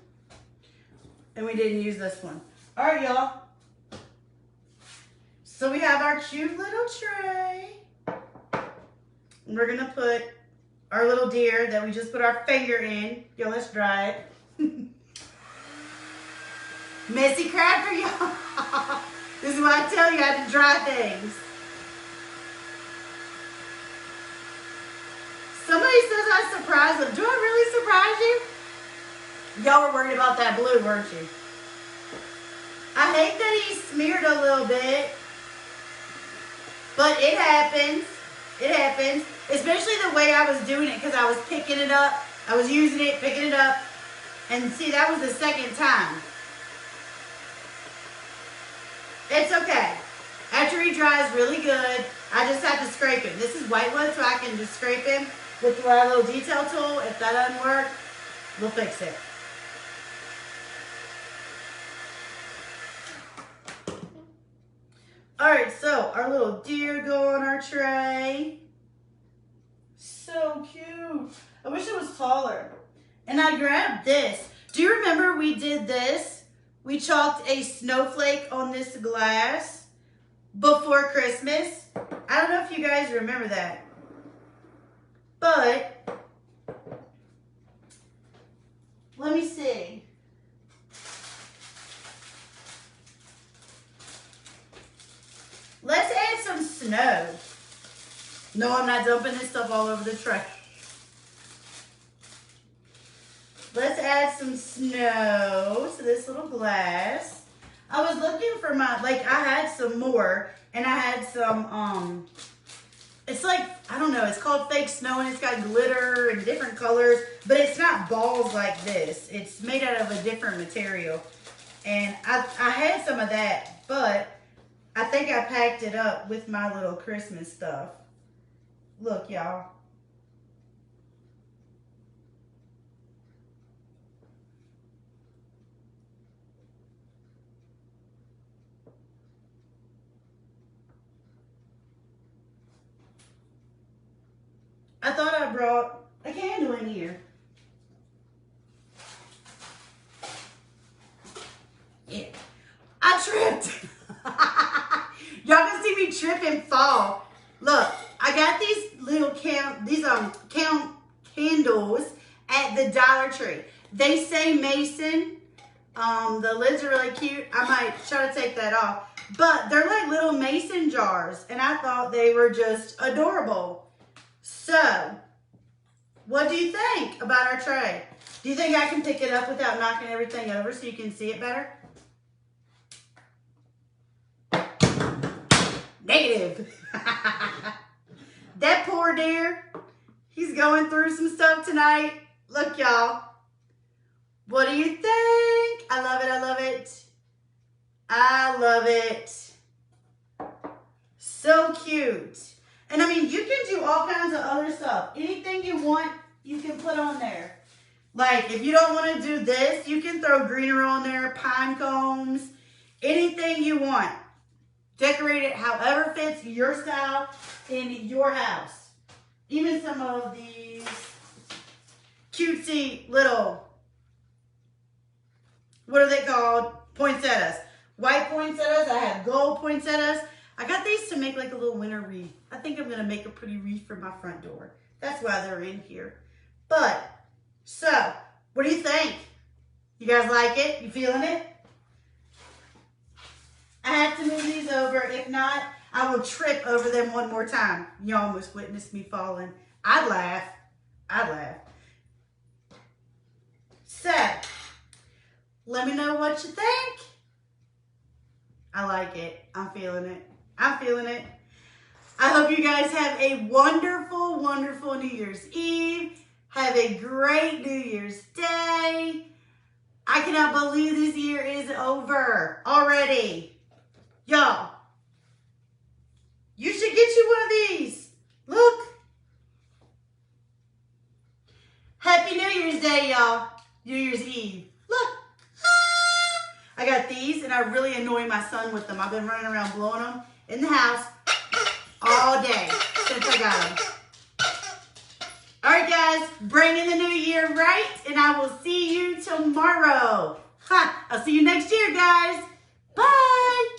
Speaker 1: And we didn't use this one. All right, y'all. So we have our cute little tray. And we're going to put our little deer that we just put our finger in. Yo, let's dry it. Messy cracker, y'all. This is why I tell you I have to dry things. Somebody says I surprised them. Do I really surprise you? Y'all were worried about that blue, weren't you? I hate that he smeared a little bit. But it happens. It happens. Especially the way I was doing it because I was picking it up. I was using it, picking it up. And see, that was the second time. It's okay. After he dries really good, I just have to scrape him. This is whitewood, so I can just scrape him with our little detail tool. If that doesn't work, we'll fix it. All right, so our little deer go on our tray. So cute. I wish it was taller. And I grabbed this. Do you remember we did this? We chalked a snowflake on this glass before Christmas. I don't know if you guys remember that. But, let me see. Let's add some snow. No, I'm not dumping this stuff all over the tray. Let's add some snow to this little glass. I was looking for my, I had some more, and I had some, it's like, I don't know, it's called fake snow, and it's got glitter and different colors, but it's not balls like this. It's made out of a different material. And I had some of that, but I think I packed it up with my little Christmas stuff. Look, y'all. I thought I brought a candle in here. Yeah. I tripped. Y'all can see me trip and fall. Look, I got these little candles at the Dollar Tree. They say Mason. The lids are really cute. I might try to take that off. But they're like little mason jars, and I thought they were just adorable. So, what do you think about our tray? Do you think I can pick it up without knocking everything over so you can see it better? Negative. That poor dear, he's going through some stuff tonight. Look, y'all. What do you think? I love it. I love it. I love it. So cute. And I mean, you can do all kinds of other stuff. Anything you want, you can put on there. Like, if you don't want to do this, you can throw greenery on there, pine cones, anything you want. Decorate it however fits your style in your house. Even some of these cutesy little, what are they called? Poinsettias. White poinsettias. I have gold poinsettias. I got these to make like a little winter wreath. I think I'm going to make a pretty wreath for my front door. That's why they're in here. But, so, what do you think? You guys like it? You feeling it? I have to move these over. If not, I will trip over them one more time. You almost witnessed me falling. I'd laugh. I'd laugh. So, let me know what you think. I like it. I'm feeling it. I'm feeling it. I hope you guys have a wonderful, wonderful New Year's Eve. Have a great New Year's Day. I cannot believe this year is over already. Y'all, you should get you one of these. Look. Happy New Year's Day, y'all. New Year's Eve. Look. I got these, and I really annoy my son with them. I've been running around blowing them in the house all day since I got them. All right, guys, bring in the new year right, and I will see you tomorrow. I'll see you next year, guys. Bye.